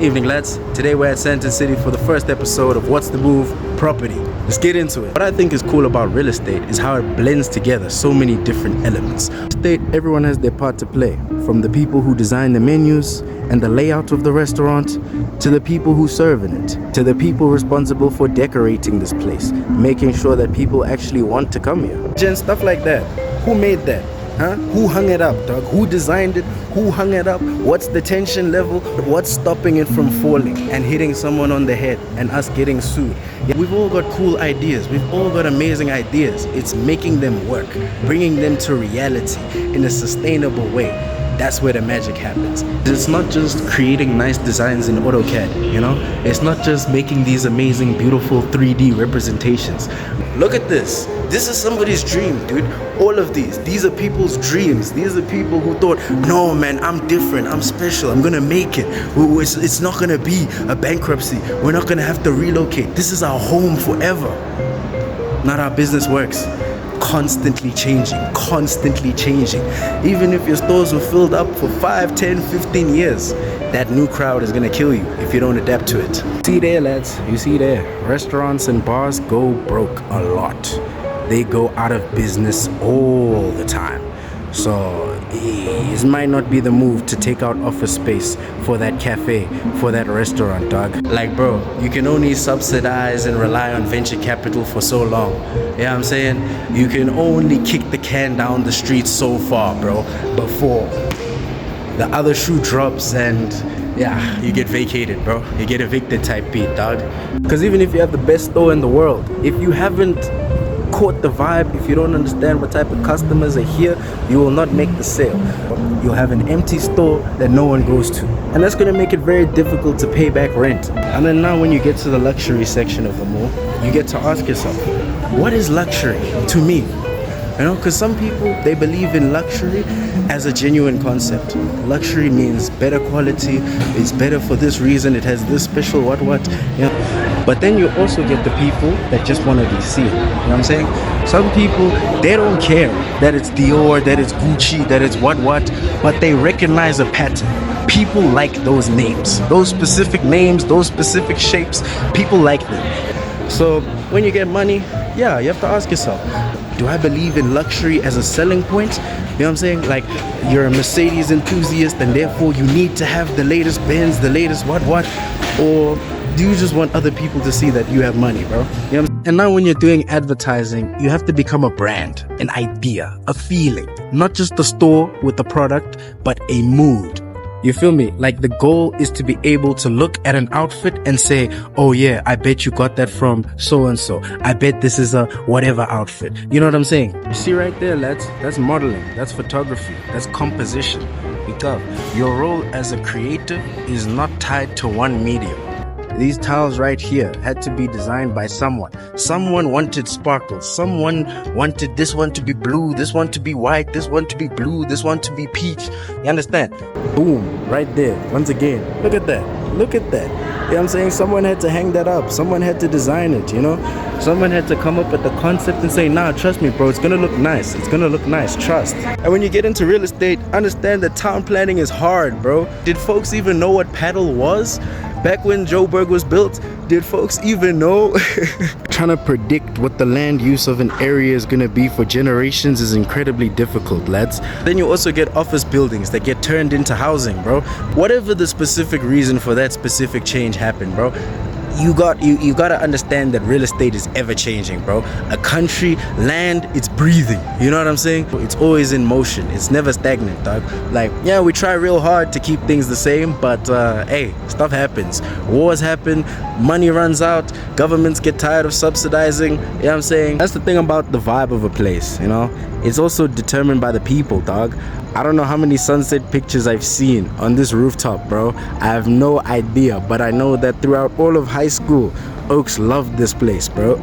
Evening lads, today we're at Sandton City for the first episode of What's the Move? Property. Let's get into it. What I think is cool about real estate is how it blends together so many different elements. State, everyone has their part to play, from the people who design the menus and the layout of the restaurant, to the people who serve in it, to the people responsible for decorating this place, making sure that people actually want to come here. Jen, stuff like that. Who made that? Huh? Who hung it up, dog? Who designed it? Who hung it up? What's the tension level? What's stopping it from falling and hitting someone on the head and us getting sued? Yeah, we've all got cool ideas. We've all got amazing ideas. It's making them work, bringing them to reality in a sustainable way. That's where the magic happens. It's not just creating nice designs in AutoCAD, you know? It's not just making these amazing, beautiful 3D representations. Look at this. This is somebody's dream, dude. All of these are people's dreams. These are people who thought, no man, I'm different, I'm special, I'm gonna make it. It's not gonna be a bankruptcy. We're not gonna have to relocate. This is our home forever. Not how business works. Constantly changing. Even if your stores were filled up for 5, 10, 15 years, that new crowd is gonna kill you if you don't adapt to it. See there, lads, you see there, restaurants and bars go broke a lot. They go out of business all the time. So it might not be the move to take out office space for that cafe, for that restaurant, dog. Like, bro, you can only subsidize and rely on venture capital for so long. You know what I'm saying? You can only kick the can down the street so far, bro, before the other shoe drops and yeah, you get vacated, bro. You get evicted type beat, dog. Because even if you have the best store in the world, if you haven't caught the vibe, if you don't understand what type of customers are here, you will not make the sale. You'll have an empty store that no one goes to, and that's going to make it very difficult to pay back rent. And then now when you get to the luxury section of the mall, you get to ask yourself, what is luxury to me? You know, because some people, they believe in luxury as a genuine concept. Luxury means better quality, it's better for this reason, it has this special what, you know. But then you also get the people that just want to be seen. You know what I'm saying? Some people, they don't care that it's Dior, that it's Gucci, that it's what, but they recognize a pattern. People like those names, those specific names, those specific shapes. People like them. So when you get money, yeah, you have to ask yourself, do I believe in luxury as a selling point? You know what I'm saying? Like, you're a Mercedes enthusiast and therefore you need to have the latest Benz, the latest what? Or do you just want other people to see that you have money, bro? You know what I'm saying? And now when you're doing advertising, you have to become a brand, an idea, a feeling. Not just a store with a product, but a mood. You feel me? Like, the goal is to be able to look at an outfit and say, oh yeah, I bet you got that from so-and-so. I bet this is a whatever outfit. You know what I'm saying? You see right there, lads? That's modeling. That's photography. That's composition. Because your role as a creative is not tied to one medium. These tiles right here had to be designed by someone. Someone wanted sparkles. Someone wanted this one to be blue, this one to be white, this one to be blue, this one to be peach. You understand? Boom, right there. Once again, look at that. Look at that. You know what I'm saying? Someone had to hang that up. Someone had to design it, you know? Someone had to come up with the concept and say, nah, trust me, bro, it's gonna look nice. It's gonna look nice, trust. And when you get into real estate, understand that town planning is hard, bro. Did folks even know what paddle was? Back when Joburg was built, did folks even know? Trying to predict what the land use of an area is gonna be for generations is incredibly difficult, lads. Then you also get office buildings that get turned into housing, bro. Whatever the specific reason for that specific change happened, bro, you gotta understand that real estate is ever changing, bro. A country, land, it's breathing. You know what I'm saying? It's always in motion. It's never stagnant, dog. Like, yeah, we try real hard to keep things the same, but hey, stuff happens. Wars happen, money runs out, governments get tired of subsidizing. You know what I'm saying? That's the thing about the vibe of a place, you know? It's also determined by the people, dog. I don't know how many sunset pictures I've seen on this rooftop, bro. I have no idea, but I know that throughout all of high school, Oaks loved this place, bro.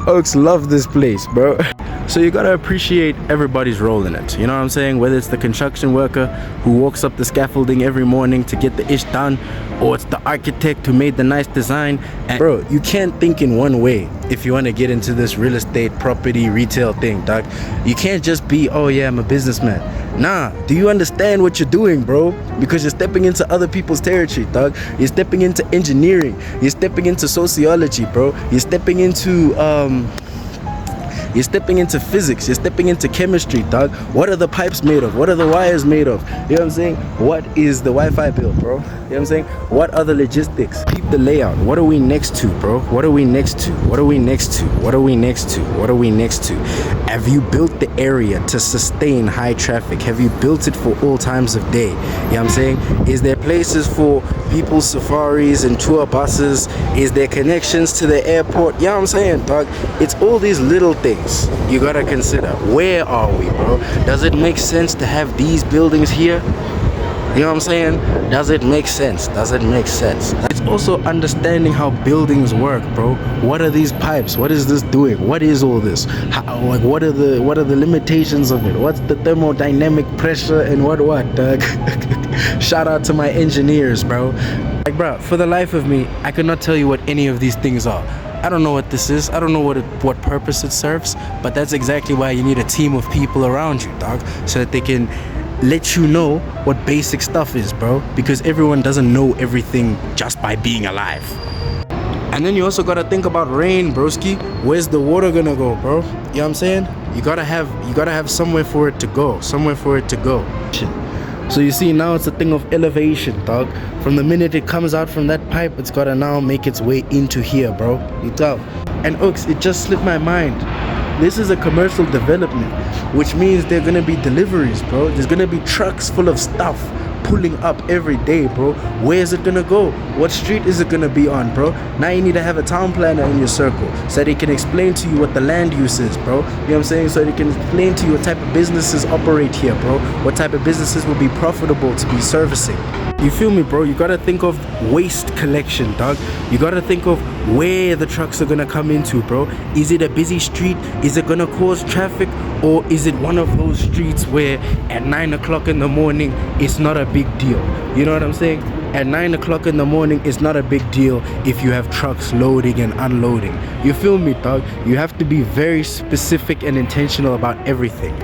Oaks loved this place, bro. So you gotta appreciate everybody's role in it. You know what I'm saying? Whether it's the construction worker who walks up the scaffolding every morning to get the ish done, or it's the architect who made the nice design. And bro, you can't think in one way if you want to get into this real estate, property, retail thing, dog. You can't just be, oh yeah, I'm a businessman. Nah, do you understand what you're doing, bro? Because you're stepping into other people's territory, dog. You're stepping into engineering. You're stepping into sociology, bro. You're stepping into physics, you're stepping into chemistry, dog. What are the pipes made of? What are the wires made of? You know what I'm saying? What is the Wi-Fi bill, bro? You know what I'm saying? What are the logistics? Keep the layout. What are we next to, bro? What are we next to? What are we next to? What are we next to? What are we next to? Have you built the area to sustain high traffic? Have you built it for all times of day? You know what I'm saying? Is there places for people's safaris and tour buses? Is there connections to the airport? You know what I'm saying, dog? It's all these little things you gotta consider. Where are we, bro? Does it make sense to have these buildings here? You know what I'm saying? Does it make sense? Does it make sense? It's also understanding how buildings work, bro. What are these pipes? What is this doing? What is all this? Like, what are the limitations of it? What's the thermodynamic pressure and what, dog? Shout out to my engineers, bro. Like, bro, for the life of me, I could not tell you what any of these things are. I don't know what this is. I don't know what purpose it serves, but that's exactly why you need a team of people around you, dog, so that they can let you know what basic stuff is, bro, because everyone doesn't know everything just by being alive. And then you also gotta think about rain, broski. Where's the water gonna go, bro? You know what I'm saying? You gotta have somewhere for it to go. Somewhere for it to go. So you see, now it's a thing of elevation, dog. From the minute it comes out from that pipe, it's gotta now make its way into here, bro. You tell. And Oaks, it just slipped my mind. This is a commercial development, which means there are gonna be deliveries, bro. There's gonna be trucks full of stuff pulling up every day, bro. Where is it gonna go? What street is it gonna be on, bro? Now you need to have a town planner in your circle so they can explain to you what the land use is, bro. You know what I'm saying? So they can explain to you what type of businesses operate here, bro. What type of businesses will be profitable to be servicing. You feel me, bro? You gotta think of waste collection, dog. You gotta think of where the trucks are gonna come into, bro. Is it a busy street? Is it gonna cause traffic? Or is it one of those streets where at 9 o'clock in the morning, it's not a big deal? You know what I'm saying? At 9 o'clock in the morning, it's not a big deal if you have trucks loading and unloading. You feel me, dog? You have to be very specific and intentional about everything.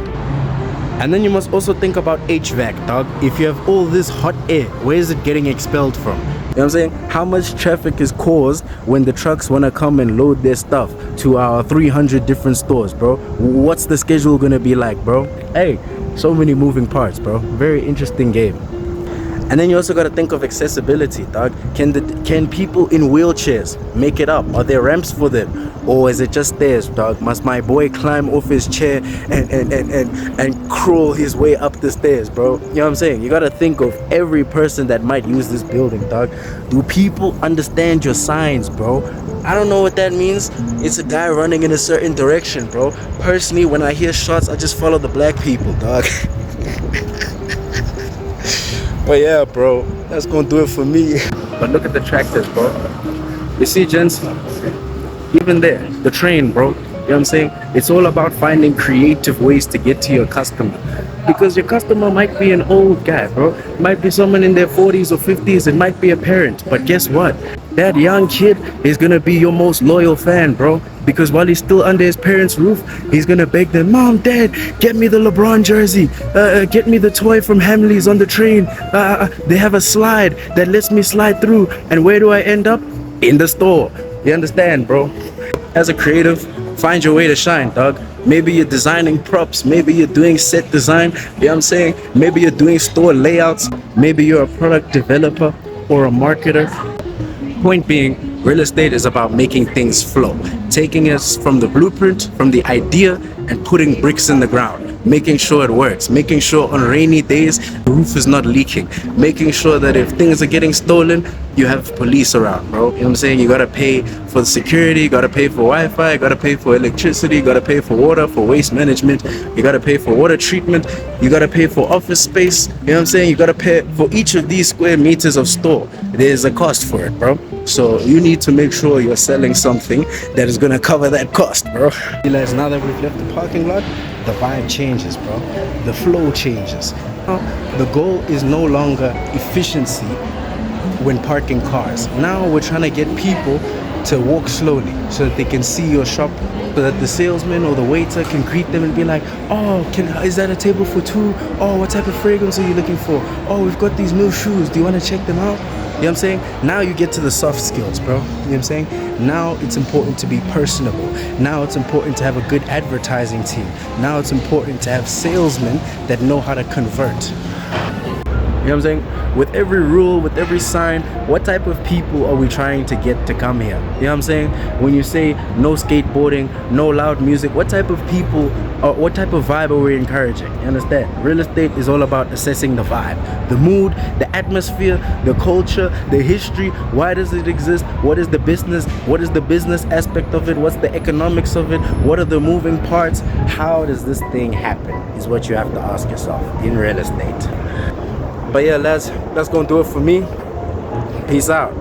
And then you must also think about HVAC, dog. If you have all this hot air, where is it getting expelled from? You know what I'm saying? How much traffic is caused when the trucks want to come and load their stuff to our 300 different stores, bro? What's the schedule gonna be like, bro? Hey, so many moving parts, bro. Very interesting game. And then you also got to think of accessibility, dog. Can people in wheelchairs make it up? Are there ramps for them? Or is it just stairs, dog? Must my boy climb off his chair and crawl his way up the stairs, bro? You know what I'm saying? You got to think of every person that might use this building, dog. Do people understand your signs, bro? I don't know what that means. It's a guy running in a certain direction, bro. Personally, when I hear shots, I just follow the black people, dog. But yeah, bro, that's gonna do it for me. But look at the tractors, bro. You see, gents, even there, the train, bro. You know what I'm saying? It's all about finding creative ways to get to your customer. Because your customer might be an old guy, bro. It might be someone in their 40s or 50s. It might be a parent. But guess what? That young kid is gonna be your most loyal fan, bro. Because while he's still under his parents' roof, he's gonna beg them, Mom, Dad, get me the LeBron jersey. Get me the toy from Hamley's on the train. They have a slide that lets me slide through. And where do I end up? In the store. You understand, bro? As a creative, find your way to shine, dog. Maybe you're designing props. Maybe you're doing set design. You know what I'm saying? Maybe you're doing store layouts. Maybe you're a product developer or a marketer. Point being, real estate is about making things flow. Taking us from the blueprint, from the idea, and putting bricks in the ground. making sure it works, making sure on rainy days the roof is not leaking, making sure that if things are getting stolen, you have police around, bro. You know what I'm saying? You gotta pay for the security, you gotta pay for Wi-Fi, you gotta pay for electricity, you gotta pay for water, for waste management, you gotta pay for water treatment, you gotta pay for office space. You know what I'm saying? You gotta pay for each of these square meters of store. There's a cost for it, bro. So you need to make sure you're selling something that is gonna cover that cost, bro. Realize now that we've left the parking lot, the vibe changes, bro. The flow changes. The goal is no longer efficiency when parking cars. Now we're trying to get people to walk slowly so that they can see your shop, so that the salesman or the waiter can greet them and be like, oh, is that a table for two? Oh, what type of fragrance are you looking for? Oh, we've got these new shoes, do you want to check them out? You know what I'm saying? Now you get to the soft skills, bro. You know what I'm saying? Now it's important to be personable. Now it's important to have a good advertising team. Now it's important to have salesmen that know how to convert. You know what I'm saying? With every rule, with every sign, what type of people are we trying to get to come here? You know what I'm saying? When you say no skateboarding, no loud music, what type of people, or what type of vibe are we encouraging? You understand? Real estate is all about assessing the vibe, the mood, the atmosphere, the culture, the history. Why does it exist? What is the business? What is the business aspect of it? What's the economics of it? What are the moving parts? How does this thing happen? Is what you have to ask yourself in real estate. But yeah, lads, that's gonna do it for me. Peace out.